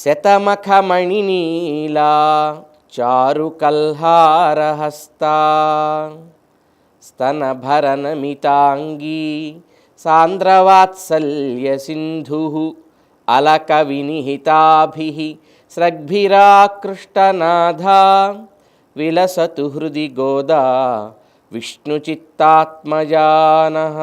శతమఖమణినీలా చారుకల్హారహస్తా స్తనభరనమితాంగీ సాంద్రవాత్సల్యసింధుః అలకవినిహితాభిః స్రగ్భిరాకృష్టనాథా విలసతు హృది గోదా విష్ణుచిత్తాత్మజానః.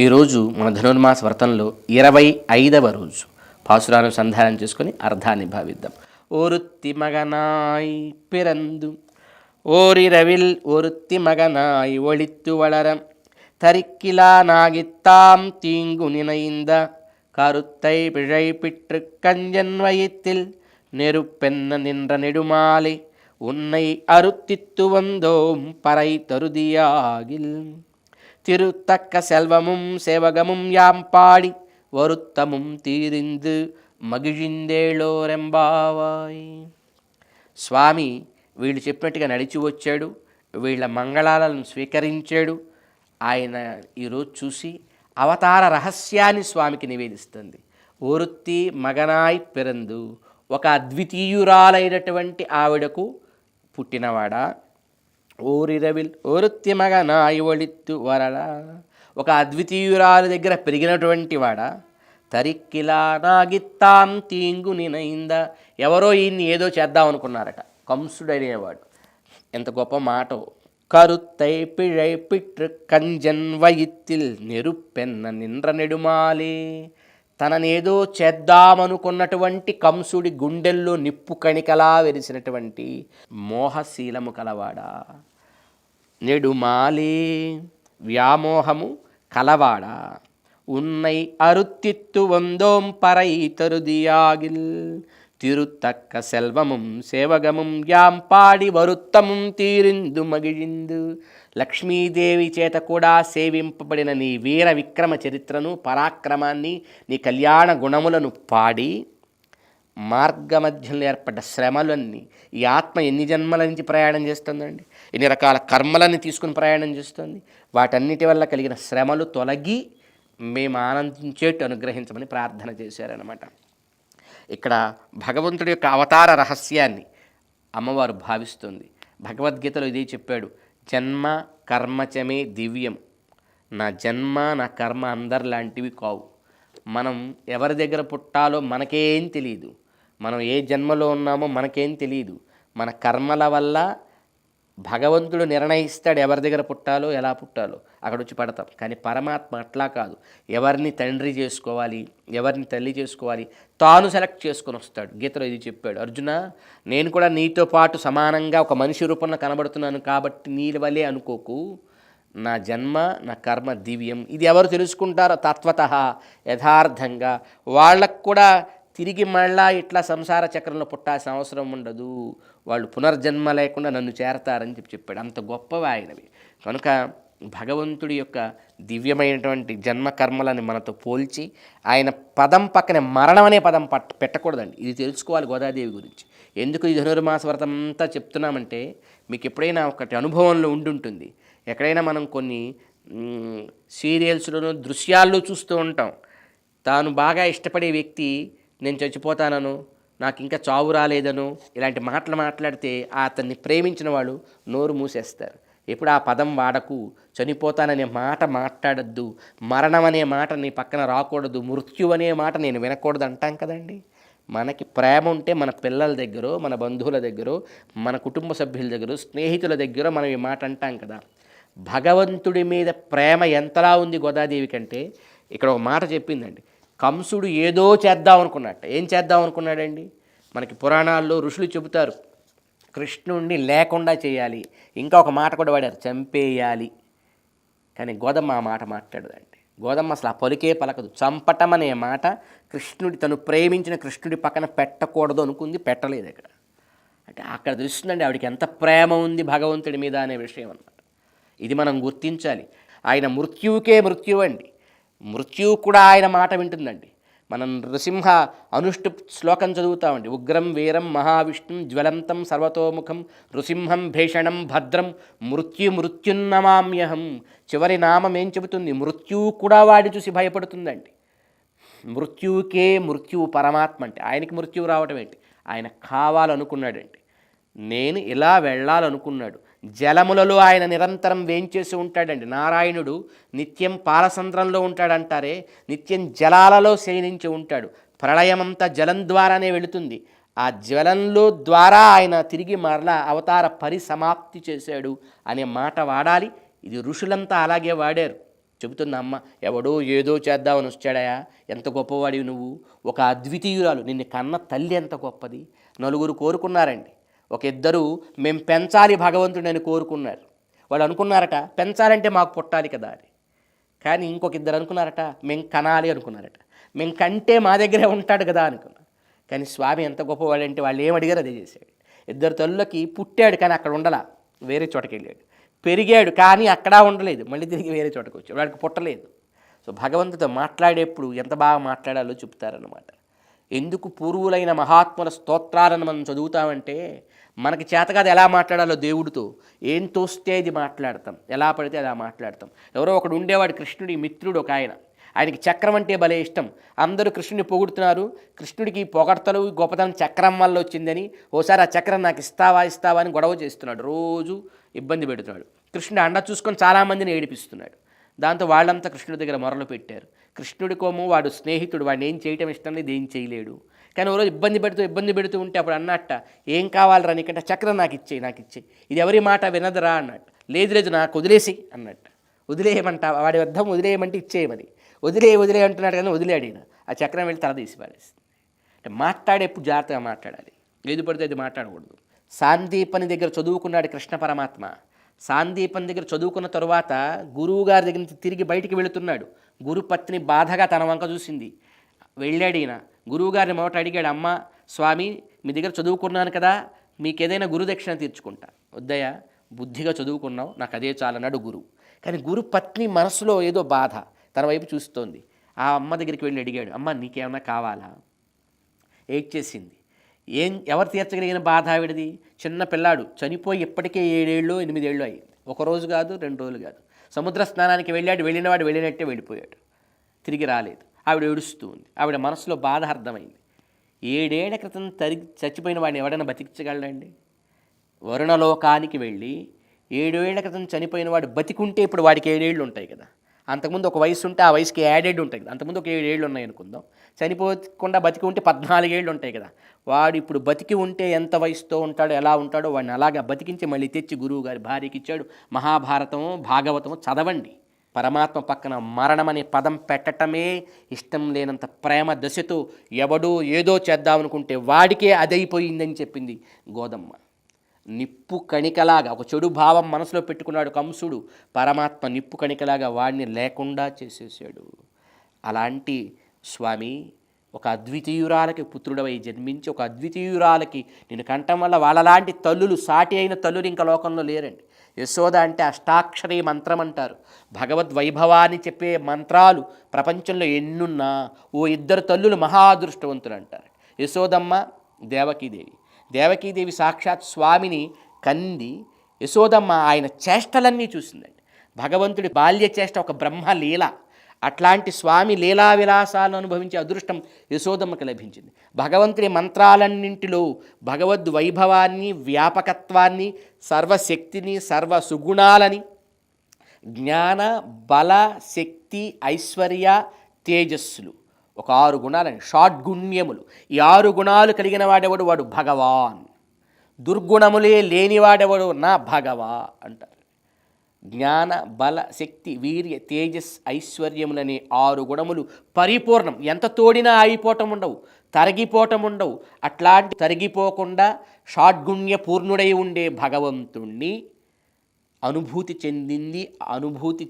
ఈరోజు మన ధనుర్మాస వ్రతంలో 25వ రోజు. పాసురానుసంధానం చేసుకొని అర్థాన్ని భావిద్దాం. ఒరుత్తి మగనాయ్ పిరందు ఓరిరవిల్ ఒరుత్తి మగనాయ్ ఒళిత్తు వళరం తరిక్కిలా నాగిత్తాం తీంగు నినయింద கருத்தை பிழை பிற்று கஞ்சன் வயிற்றில் நெருப்பென்ன நின்ற நெடுமாலை உன்னை அருத்தித்து வந்தோம் பறை தருதியாகில் திருத்தக்க செல்வமும் சேவகமும் யாம் பாடி வருத்தமும் తీరిందు మగిజిందేళోరెంబావాయ్. స్వామి వీళ్ళు చెప్పినట్టుగా నడిచి వచ్చాడు, వీళ్ళ మంగళాలను స్వీకరించాడు. ఆయన ఈరోజు చూసి అవతార రహస్యాన్ని స్వామికి నివేదిస్తుంది. ఒరుత్తి మగనాయ్ పిరందు, ఒక అద్వితీయురాలైనటువంటి ఆవిడకు పుట్టినవాడా. ఓరిరవిల్ ఒరుత్తి మగనాయ్ ఒళిత్తు వరళ, ఒక అద్వితీయురాలు దగ్గర పెరిగినటువంటి వాడా. తరిక్కిలా నాగిత్తాం తీంగు నినయింద, ఎవరో ఈయన్ని ఏదో చేద్దాం అనుకున్నారట, కంసుడు అనేవాడు. ఎంత గొప్ప మాట. కరుత్తై పిழை పిట్రు కంజన్ వయిత్తిల్ నెరుపెన్న నిండ్ర నెడుమాలే, తననేదో చేద్దామనుకున్నటువంటి కంసుడి గుండెల్లో నిప్పు కణికలా వెలిసినటువంటి మోహశీలము కలవాడా. నెడుమాలే, వ్యామోహము కలవాడా. ఉన్నై అరుత్తిత్తు వందోం పరై తరుదియాగిల్ తిరుతక్క సెల్వముం సేవగముం యాం పాడి వరుత్తముం తీరిందు మగిజిందు. లక్ష్మీదేవి చేత కూడా సేవింపబడిన నీ వీర విక్రమ చరిత్రను, పరాక్రమాన్ని, నీ కళ్యాణ గుణములను పాడి మార్గమధ్యంలో ఏర్పడ్డ శ్రమలన్నీ, ఈ ఆత్మ ఎన్ని జన్మల నుంచి ప్రయాణం చేస్తుందండి, ఎన్ని రకాల కర్మలని తీసుకుని ప్రయాణం చేస్తుంది, వాటన్నిటి వల్ల కలిగిన శ్రమలు తొలగి మేము ఆనందించేట్టు అనుగ్రహించమని ప్రార్థన చేశారనమాట. ఇక్కడ భగవంతుడి యొక్క అవతార రహస్యాన్ని అమ్మవారు భావిస్తుంది. భగవద్గీతలో ఇదే చెప్పాడు, జన్మ కర్మచమే దివ్యం. నా జన్మ నా కర్మ అందరిలాంటివి కావు. మనం ఎవరి దగ్గర పుట్టాలో మనకేం తెలియదు, మనం ఏ జన్మలో ఉన్నామో మనకేం తెలియదు. మన కర్మల వల్ల భగవంతుడు నిర్ణయిస్తాడు ఎవరి దగ్గర పుట్టాలో, ఎలా పుట్టాలో, అక్కడ వచ్చి పడతాం. కానీ పరమాత్మ అట్లా కాదు. ఎవరిని తండ్రి చేసుకోవాలి, ఎవరిని తల్లి చేసుకోవాలి, తాను సెలెక్ట్ చేసుకొని వస్తాడు. గీతలో ఇది చెప్పాడు, అర్జున నేను కూడా నీతో పాటు సమానంగా ఒక మనిషి రూపంలో కనబడుతున్నాను కాబట్టి నీ వలే అనుకోకు. నా జన్మ నా కర్మ దివ్యం. ఇది ఎవరు తెలుసుకుంటారో తత్వతః యథార్థంగా, వాళ్ళకు కూడా తిరిగి మళ్ళా ఇట్లా సంసార చక్రంలో పుట్టాల్సిన అవసరం ఉండదు. వాళ్ళు పునర్జన్మ లేకుండా నన్ను చేరతారని చెప్పాడు. అంత గొప్పవి ఆయనవి. కనుక భగవంతుడి యొక్క దివ్యమైనటువంటి జన్మ కర్మలను మనతో పోల్చి ఆయన పదం పక్కనే మరణం అనే పదం పెట్టకూడదండి. ఇది తెలుసుకోవాలి గోదాదేవి గురించి. ఎందుకు ఈ ధనుర్మాస వ్రతం అంతా చెప్తున్నామంటే, మీకు ఎప్పుడైనా ఒకటి అనుభవంలో ఉండుంటుంది. ఎక్కడైనా మనం కొన్ని సీరియల్స్లోనూ దృశ్యాల్లో చూస్తూ ఉంటాం. తాను బాగా ఇష్టపడే వ్యక్తి నేను చచ్చిపోతానను, నాకు ఇంకా చావు రాలేదను, ఇలాంటి మాటలు మాట్లాడితే అతన్ని ప్రేమించిన వాళ్ళు నోరు మూసేస్తారు. ఎప్పుడు ఆ పదం వాడకు, చనిపోతాననే మాట మాట్లాడద్దు, మరణం అనే మాట నీ పక్కన రాకూడదు, మృత్యు అనే మాట నేను వినకూడదు అంటాం కదండి. మనకి ప్రేమ ఉంటే మన పిల్లల దగ్గర, మన బంధువుల దగ్గర, మన కుటుంబ సభ్యుల దగ్గర, స్నేహితుల దగ్గర మనం ఈ మాట అంటాం కదా. భగవంతుడి మీద ప్రేమ ఎంతలా ఉంది గోదాదేవి కంటే, ఇక్కడ ఒక మాట చెప్పిందండి. కంసుడు ఏదో చేద్దాం అనుకున్నట్ట. ఏం చేద్దాం అనుకున్నాడండి? మనకి పురాణాల్లో ఋషులు చెబుతారు, కృష్ణుడిని లేకుండా చేయాలి. ఇంకా ఒక మాట కూడా వాడారు, చంపేయాలి. కానీ గోదమ్మ ఆ మాట మాట్లాడదండి. గోదమ్మ అసలు ఆ పలికే పలకదు. చంపటం అనే మాట కృష్ణుడి, తను ప్రేమించిన కృష్ణుడి పక్కన పెట్టకూడదు అనుకుంది, పెట్టలేదు. ఇక్కడ అంటే అక్కడ తెలుస్తుందండి ఆవిడికి ఎంత ప్రేమ ఉంది భగవంతుడి మీద అనే విషయం అన్నమాట. ఇది మనం గుర్తించాలి. ఆయన మృత్యువుకే మృత్యువు అండి. మృత్యువు కూడా ఆయన మాట వింటుందండి. మనం నృసింహ అనుష్టు శ్లోకం చదువుతామండి. ఉగ్రం వీరం మహావిష్ణుం జ్వలంతం సర్వతోముఖం నృసింహం భీషణం భద్రం మృత్యున్నమామ్యహం. చివరి నామం ఏం చెబుతుంది? మృత్యువు కూడా వాడిని చూసి భయపడుతుందండి. మృత్యువుకే మృత్యువు పరమాత్మ అంటే ఆయనకి మృత్యువు రావటం ఏంటి? ఆయన కావాలనుకున్నాడండి. నేను ఇలా వెళ్ళాలనుకున్నాడు. జలములలో ఆయన నిరంతరం వేంచేసి ఉంటాడండి. నారాయణుడు నిత్యం పాలసంద్రంలో ఉంటాడంటారే, నిత్యం జలాలలో శయనించి ఉంటాడు. ప్రళయమంతా జలం ద్వారానే వెళుతుంది. ఆ జలంలో ద్వారా ఆయన తిరిగి మరలా అవతార పరిసమాప్తి చేశాడు అనే మాట వాడాలి. ఇది ఋషులంతా అలాగే వాడారు. చెబుతున్న అమ్మ, ఎవడో ఏదో చేద్దామని వచ్చాడయా, ఎంత గొప్పవాడివి నువ్వు, ఒక అద్వితీయురాలు, నిన్ను కన్న తల్లి ఎంత గొప్పది. నలుగురు కోరుకున్నారండి. ఒక ఇద్దరు మేము పెంచాలి భగవంతుడని కోరుకున్నారు. వాళ్ళు అనుకున్నారట పెంచాలంటే మాకు పుట్టాలి కదా అని. కానీ ఇంకొక ఇద్దరు అనుకున్నారట మేము కనాలి అనుకున్నారట. మేము కంటే మా దగ్గరే ఉంటాడు కదా అనుకున్నారు. కానీ స్వామి ఎంత గొప్పవాడంటే వాళ్ళు ఏమడిగారు అదే చేశాడు. ఇద్దరు తల్లులకి పుట్టాడు కానీ అక్కడ ఉండలా, వేరే చోటకి వెళ్ళాడు. పెరిగాడు కానీ అక్కడ ఉండలేదు, మళ్ళీ తిరిగి వేరే చోటకి వచ్చాడు, వాడికి పుట్టలేదు. సో భగవంతుడితో మాట్లాడేప్పుడు ఎంత బాగా మాట్లాడాలో చెప్తారన్నమాట. ఎందుకు పూర్వులైన మహాత్ముల స్తోత్రాలను మనం చదువుతామంటే మనకి చేతకాదు ఎలా మాట్లాడాలో దేవుడితో. ఏం తోస్తే అది మాట్లాడతాం, ఎలా పడితే అలా మాట్లాడతాం. ఎవరో ఒకడు ఉండేవాడు, కృష్ణుడి మిత్రుడు ఒక ఆయన. ఆయనకి చక్రం అంటే భలే ఇష్టం. అందరూ కృష్ణుడిని పొగుడుతున్నారు. కృష్ణుడికి పొగడతలు గొప్పతనం చక్రం వల్ల వచ్చిందని, ఓసారి ఆ చక్రం నాకు ఇస్తావా అని గొడవ చేస్తున్నాడు. రోజు ఇబ్బంది పెడుతున్నాడు. కృష్ణుడి అండ చూసుకొని చాలామందిని ఏడిపిస్తున్నాడు. దాంతో వాళ్ళంతా కృష్ణుడి దగ్గర మొరలు పెట్టారు. కృష్ణుడికోమో వాడు స్నేహితుడు, వాడిని ఏం చేయటం ఇష్టం లేదు, ఏం చేయలేడు. కానీ ఓ రోజు ఇబ్బంది పెడుతూ ఉంటే అప్పుడు అన్నట్ట, ఏం కావాలరా నీకంటే, చక్రం నాకు ఇచ్చేయి, ఇది ఎవరి మాట వినదురా అన్నట్టు. లేదు నాకు వదిలేసి అన్నట్టు. వదిలేయమంట, వాడి అర్థం వదిలేయమంటే ఇచ్చేయమని. వదిలే అంటున్నాడు కానీ వదిలేడు ఈయన. ఆ చక్రం వెళ్ళి తల తీసి పారేస్తుంది. అంటే మాట్లాడేప్పుడు జాగ్రత్తగా మాట్లాడాలి, ఏది పడితే అది మాట్లాడకూడదు. సాందీపని దగ్గర చదువుకున్నాడు కృష్ణ పరమాత్మ. సాందీపని దగ్గర చదువుకున్న తరువాత గురువుగారి దగ్గర నుంచి తిరిగి బయటికి వెళుతున్నాడు. గురుపత్ని బాధగా తన వంక చూసింది. వెళ్ళాడు ఈయన. గురువుగారిని మొదట అడిగాడు, అమ్మ స్వామి మీ దగ్గర చదువుకున్నాను కదా, మీకు ఏదైనా గురుదక్షిణ తీర్చుకుంటా. వద్దయ్యా, బుద్ధిగా చదువుకున్నావు, నాకు అదే చాలన్నాడు గురువు. కానీ గురుపత్ని మనసులో ఏదో బాధ తన వైపు చూస్తోంది. ఆ అమ్మ దగ్గరికి వెళ్ళి అడిగాడు, అమ్మ నీకేమన్నా కావాలా? ఏడ్చేసింది. ఎవరు తీర్చగలిగిన బాధ ఆవిడది? చిన్న పిల్లాడు చనిపోయి ఇప్పటికే 7 ఏళ్ళు 8 ఏళ్ళు అయింది. ఒక రోజు కాదు 2 రోజులు కాదు. సముద్ర స్నానానికి వెళ్ళాడు, వెళ్ళినవాడు వెళ్ళినట్టే వెళ్ళిపోయాడు, తిరిగి రాలేదు. ఆవిడ ఏడుస్తూ ఉంది. ఆవిడ మనసులో బాధ అర్థమైంది. 7 ఏళ్ల క్రితం చచ్చిపోయిన వాడిని ఎవడైనా బతికించగలడండి? వరుణలోకానికి వెళ్ళి 7 ఏళ్ల క్రితం చనిపోయిన వాడు బతికుంటే ఇప్పుడు వాడికి 7 ఏళ్ళు ఉంటాయి కదా. అంతకుముందు ఒక వయసు ఉంటే ఆ వయసుకి యాడెడ్ ఉంటాయి కదా. అంతకుముందు ఒక 7 ఏళ్ళు ఉన్నాయి అనుకుందాం. చనిపోకుండా బతికి ఉంటే 14 ఏళ్ళు ఉంటాయి కదా. వాడు ఇప్పుడు బతికి ఉంటే ఎంత వయసుతో ఉంటాడో, ఎలా ఉంటాడో వాడిని అలాగా బతికించి మళ్ళీ తెచ్చి గురువు గారి భార్యకి ఇచ్చాడు. మహాభారతము భాగవతము చదవండి. పరమాత్మ పక్కన మరణం అనే పదం పెట్టటమే ఇష్టం లేనంత ప్రేమ దశతో ఎవడో ఏదో చేద్దామనుకుంటే వాడికే అదైపోయిందని చెప్పింది గోదమ్మ. నిప్పు కణికలాగా ఒక చెడు భావం మనసులో పెట్టుకున్నాడు కంసుడు. పరమాత్మ నిప్పు కణికలాగా వాడిని లేకుండా చేసేసాడు. అలాంటి స్వామి ఒక అద్వితీయురాలకి పుత్రుడవై జన్మించి ఒక అద్వితీయురాలకి నేను కంటం వల్ల వాళ్ళలాంటి తల్లులు, సాటి అయిన తల్లులు ఇంకా లోకంలో లేరండి. యశోద అంటే అష్టాక్షరీ మంత్రం అంటారు. భగవద్వైభవాన్ని చెప్పే మంత్రాలు ప్రపంచంలో ఎన్నున్నా ఓ 2 తల్లులు మహాదృష్టవంతులు అంటారు. యశోదమ్మ, దేవకీదేవి. దేవకీదేవి సాక్షాత్ స్వామిని కంది. యశోదమ్మ ఆయన చేష్టలన్నీ చూసిందండి. భగవంతుడి బాల్య చేష్ట ఒక బ్రహ్మలీల. అట్లాంటి స్వామి లీలా విలాసాలను అనుభవించే అదృష్టం యశోదమ్మకి లభించింది. భగవంతుని మంత్రాలన్నింటిలో భగవద్వైభవాన్ని, వ్యాపకత్వాన్ని, సర్వశక్తిని, సర్వ సుగుణాలని, జ్ఞాన బల శక్తి ఐశ్వర్య తేజస్సులు, ఒక 6 గుణాలని, షాడ్గుణ్యములు. ఈ 6 గుణాలు కలిగిన వాడెవడు? వాడు భగవాన్. దుర్గుణములే లేనివాడెవడు? నా భగవా అంటారు. జ్ఞాన బల శక్తి వీర్య తేజస్ ఐశ్వర్యములనే 6 గుణములు పరిపూర్ణం. ఎంత తోడినా అయిపోవటం ఉండవు, తరిగిపోవటం ఉండవు. అట్లాంటి తరిగిపోకుండా షాడ్గుణ్య పూర్ణుడై ఉండే భగవంతుణ్ణి అనుభూతి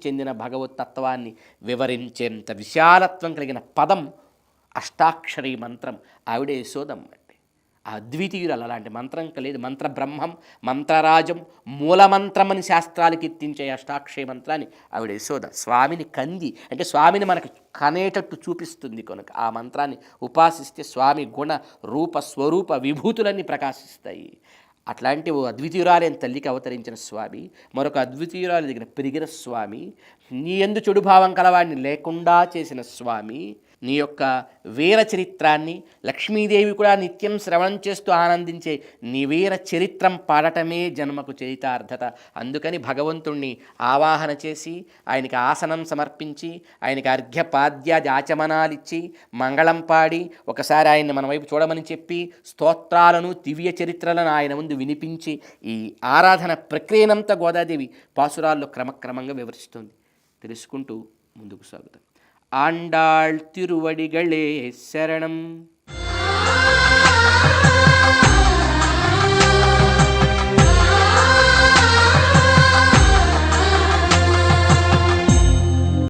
చెందిన భగవత్ తత్వాన్ని వివరించేంత విశాలత్వం కలిగిన పదం అష్టాక్షరీ మంత్రం. ఆవిడే యశోదమ్మ అండి. ఆ అద్వితీయురాలు, అలాంటి మంత్రం కలిదు. మంత్ర బ్రహ్మం, మంత్రరాజం, మూలమంత్రమని శాస్త్రాలు కీర్తించే అష్టాక్షరి మంత్రాన్ని ఆవిడ యశోద స్వామిని కంది, అంటే స్వామిని మనకు కనేటట్టు చూపిస్తుంది కనుక ఆ మంత్రాన్ని ఉపాసిస్తే స్వామి గుణ రూప స్వరూప విభూతులన్నీ ప్రకాశిస్తాయి. అట్లాంటి ఓ అద్వితీయురాలైన తల్లికి అవతరించిన స్వామి, మరొక అద్వితీయురాలు దగ్గర పెరిగిన స్వామి, నీ యందు చెడు భావం కలవాడిని లేకుండా చేసిన స్వామి, నీ యొక్క వీర చరిత్రాన్ని లక్ష్మీదేవి కూడా నిత్యం శ్రవణం చేస్తూ ఆనందించే నీ వీర చరిత్రం పాడటమే జన్మకు చరితార్థత. అందుకని భగవంతుణ్ణి ఆవాహన చేసి ఆయనకి ఆసనం సమర్పించి ఆయనకి అర్ఘ్యపాద్యాది ఆచమనాలిచ్చి మంగళం పాడి ఒకసారి ఆయన్ని మన వైపు చూడమని చెప్పి స్తోత్రాలను దివ్య చరిత్రలను ఆయన ముందు వినిపించి ఈ ఆరాధన ప్రక్రియనంతా గోదాదేవి పాసురాల్లో క్రమక్రమంగా వివరిస్తుంది. తెలుసుకుంటూ ముందుకు సాగుతాం. ఆండాళ్ తిరువడిగళే శరణం.